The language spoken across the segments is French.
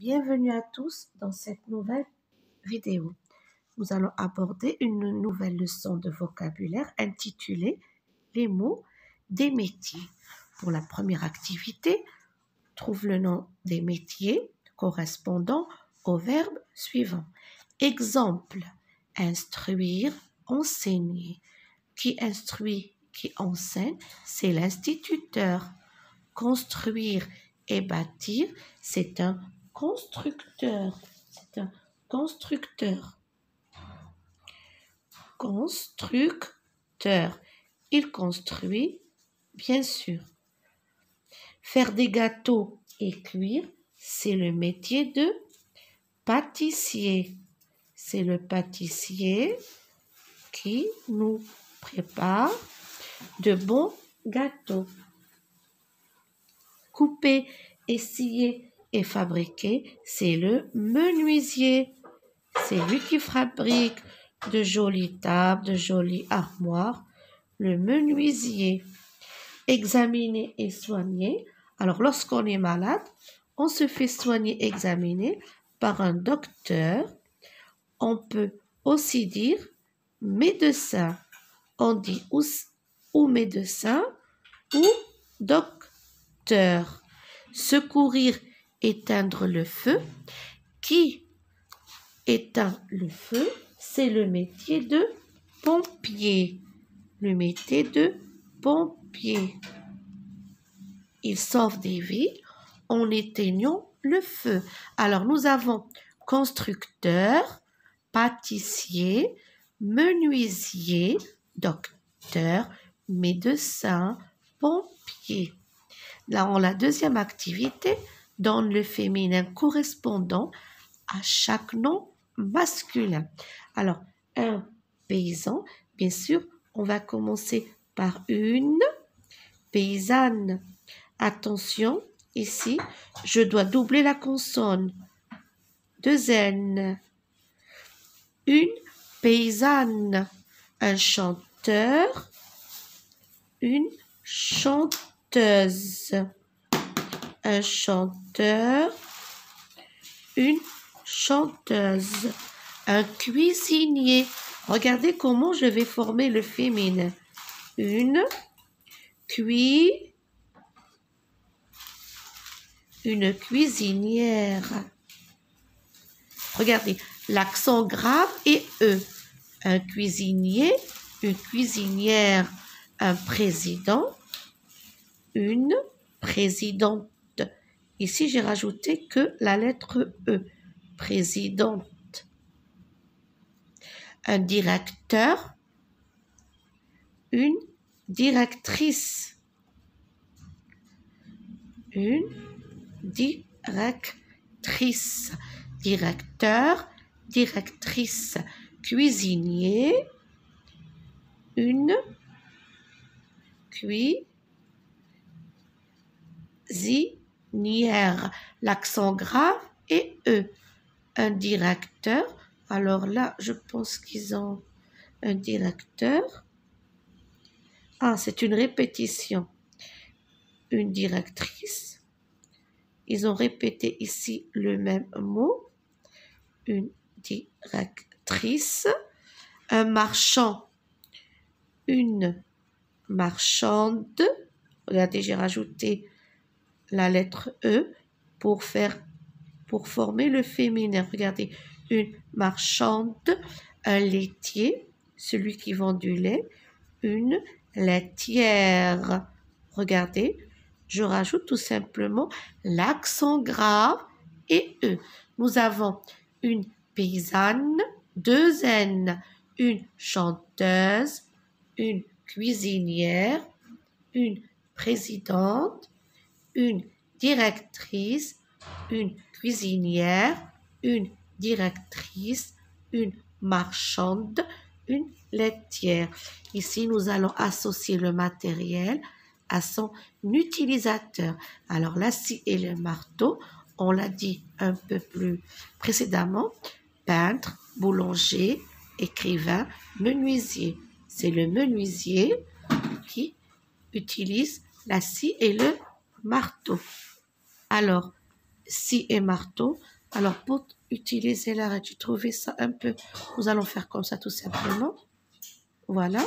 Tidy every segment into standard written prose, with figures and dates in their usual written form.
Bienvenue à tous dans cette nouvelle vidéo. Nous allons aborder une nouvelle leçon de vocabulaire intitulée Les mots des métiers. Pour la première activité, trouve le nom des métiers correspondant au verbe suivant. Exemple, instruire, enseigner. Qui instruit, qui enseigne, c'est l'instituteur. Construire et bâtir, c'est un constructeur. C'est un constructeur. Constructeur. Il construit, bien sûr. Faire des gâteaux et cuire, c'est le métier de pâtissier. C'est le pâtissier qui nous prépare de bons gâteaux. Couper, scier et fabriquer, c'est le menuisier. C'est lui qui fabrique de jolies tables, de jolies armoires. Le menuisier. Examiner et soigner. Alors, lorsqu'on est malade, on se fait soigner, examiner par un docteur. On peut aussi dire médecin. On dit ou médecin ou docteur. Secourir, éteindre le feu. Qui éteint le feu? C'est le métier de pompier. Le métier de pompier. Il sauve des vies en éteignant le feu. Alors, nous avons constructeur, pâtissier, menuisier, docteur, médecin, pompier. Là, en la deuxième activité, donne le féminin correspondant à chaque nom masculin. Alors, un paysan, bien sûr, on va commencer par une paysanne. Attention, ici, je dois doubler la consonne. 2 N. Une paysanne. Un chanteur. Une chanteuse. Un chanteur. Une chanteuse. Un cuisinier. Regardez comment je vais former le féminin. Une cuisinière. Regardez, l'accent grave est E. Un cuisinier, une cuisinière, un président, une présidente. Ici, j'ai rajouté que la lettre E. Présidente. Un directeur, une directrice. Une directrice. Directeur, directrice. Cuisinier, une cuisinière. L'accent grave est E. Un directeur. Alors là, je pense qu'ils ont un directeur. Ah, c'est une répétition. Une directrice. Ils ont répété ici le même mot. Une directrice. Un marchand. Une marchande. Regardez, j'ai rajouté la lettre E pour former le féminin. Regardez, une marchande. Un laitier, celui qui vend du lait. Une laitière. Regardez, je rajoute tout simplement l'accent grave et E. Nous avons une paysanne, 2 N, une chanteuse, une cuisinière, une présidente, une directrice, une cuisinière, une directrice, une marchande, une laitière. Ici, nous allons associer le matériel à son utilisateur. Alors, la scie et le marteau, on l'a dit un peu plus précédemment, peintre, boulanger, écrivain, menuisier. C'est le menuisier qui utilise la scie et le marteau. Alors, scie et marteau. Alors, pour utiliser la règle, j'ai trouvé ça un peu... Nous allons faire comme ça tout simplement. Voilà.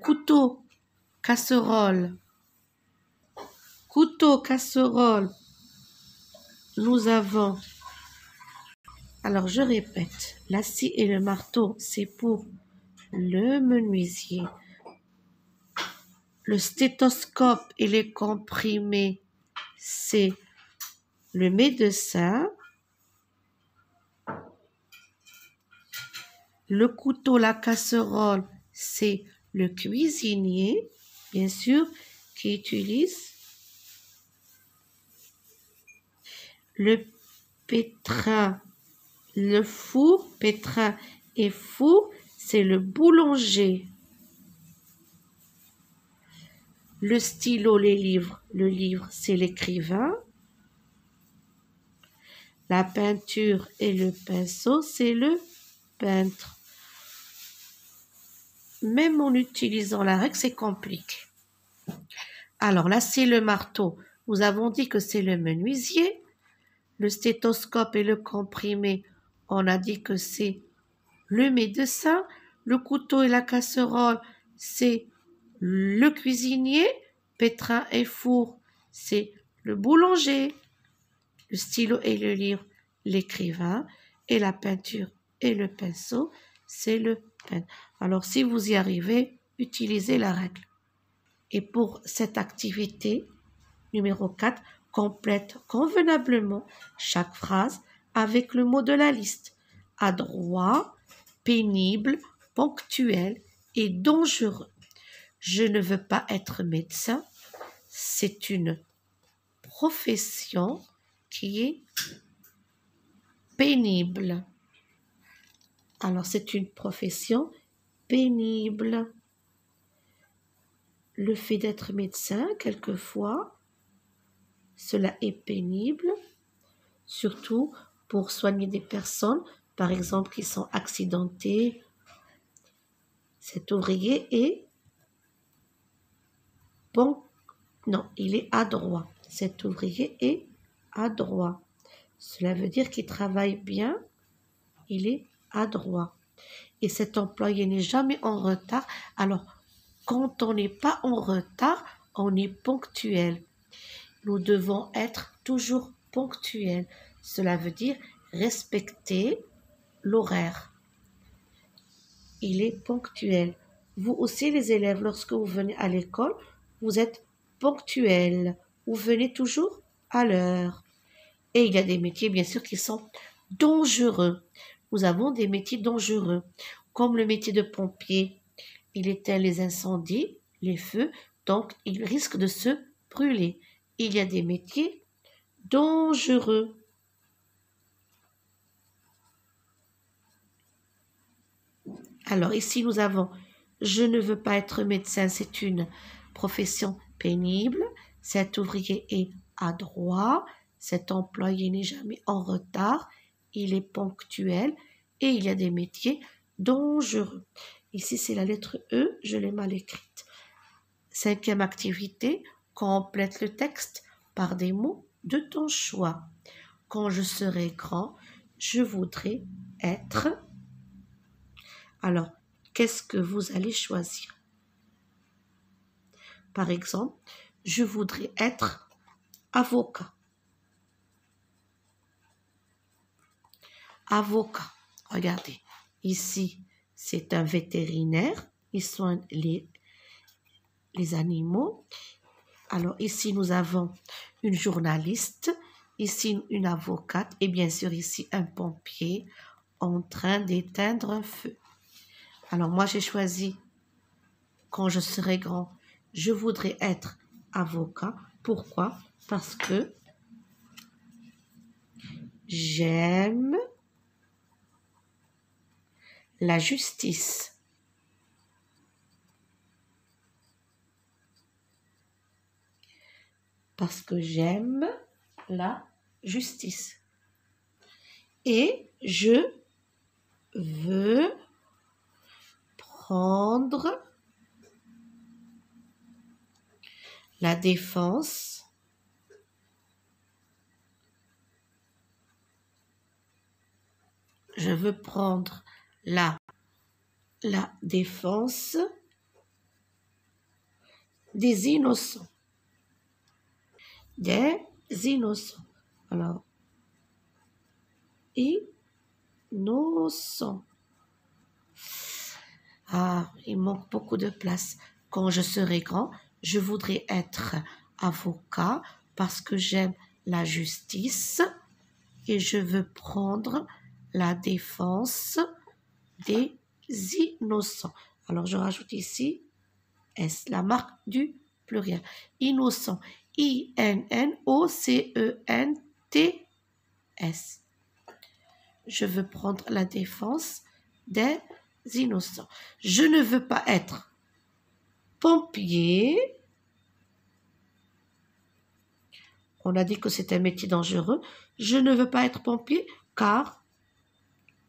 Couteau, casserole. Couteau, casserole. Nous avons... Alors, je répète. La scie et le marteau, c'est pour le menuisier. Le stéthoscope et les comprimés, c'est le médecin. Le couteau, la casserole, c'est le cuisinier, bien sûr, qui utilise. Le pétrin, le four, pétrin et four, c'est le boulanger. Le stylo, les livres, le livre, c'est l'écrivain. La peinture et le pinceau, c'est le peintre. Même en utilisant la règle, c'est compliqué. Alors là, c'est le marteau. Nous avons dit que c'est le menuisier. Le stéthoscope et le comprimé, on a dit que c'est le médecin. Le couteau et la casserole, c'est le cuisinier. Pétrin et four, c'est le boulanger. Le stylo et le livre, l'écrivain. Et la peinture et le pinceau, c'est le peintre. Alors, si vous y arrivez, utilisez la règle. Et pour cette activité, numéro 4, complète convenablement chaque phrase avec le mot de la liste. Adroit, pénible, ponctuel et dangereux. Je ne veux pas être médecin. C'est une profession qui est pénible. Alors, c'est une profession pénible. Le fait d'être médecin, quelquefois, cela est pénible, surtout pour soigner des personnes, par exemple, qui sont accidentées. Cet ouvrier est bon. Non, il est adroit. Cet ouvrier est adroit. Cela veut dire qu'il travaille bien, il est adroit. Et cet employé n'est jamais en retard. Alors, quand on n'est pas en retard, on est ponctuel. Nous devons être toujours ponctuels. Cela veut dire respecter l'horaire. Il est ponctuel. Vous aussi, les élèves, lorsque vous venez à l'école, vous êtes ponctuels. Vous venez toujours à l'heure. Et il y a des métiers, bien sûr, qui sont dangereux. Nous avons des métiers dangereux, comme le métier de pompier. Il éteint les incendies, les feux, donc il risque de se brûler. Il y a des métiers dangereux. Alors ici, nous avons « Je ne veux pas être médecin », c'est une profession pénible. Cet ouvrier est adroit. Cet employé n'est jamais en retard. Il est ponctuel. Et il y a des métiers dangereux. Ici, c'est la lettre E, je l'ai mal écrite. 5e activité, complète le texte par des mots de ton choix. Quand je serai grand, je voudrais être... Alors, qu'est-ce que vous allez choisir? Par exemple, je voudrais être avocat. Avocat. Regardez, ici, c'est un vétérinaire. Il soigne les animaux. Alors, ici, nous avons une journaliste. Ici, une avocate. Et bien sûr, ici, un pompier en train d'éteindre un feu. Alors, moi, j'ai choisi, quand je serai grand, je voudrais être avocat. Pourquoi? Parce que j'aime la justice. Parce que j'aime la justice. Et je veux prendre la défense Je veux prendre la défense des innocents. Des innocents. Alors, innocents. Ah, il manque beaucoup de place. Quand je serai grand, je voudrais être avocat parce que j'aime la justice et je veux prendre la défense des innocents. Alors, je rajoute ici S, la marque du pluriel. Innocent. I-N-N-O-C-E-N-T-S. Je veux prendre la défense des innocents. Je ne veux pas être pompier. On a dit que c'est un métier dangereux. Je ne veux pas être pompier car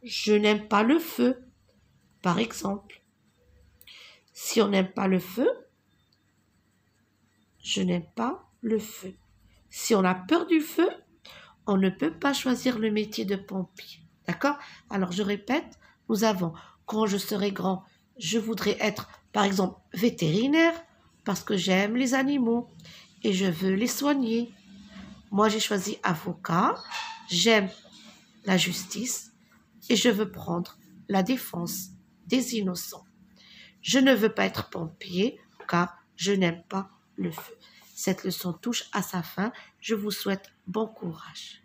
je n'aime pas le feu, par exemple. Si on n'aime pas le feu, je n'aime pas le feu. Si on a peur du feu, on ne peut pas choisir le métier de pompier. D'accord? Alors, je répète, nous avons, quand je serai grand, je voudrais être, par exemple, vétérinaire parce que j'aime les animaux et je veux les soigner. Moi, j'ai choisi avocat, j'aime la justice et je veux prendre la défense des innocents. Je ne veux pas être pompier car je n'aime pas le feu. Cette leçon touche à sa fin. Je vous souhaite bon courage.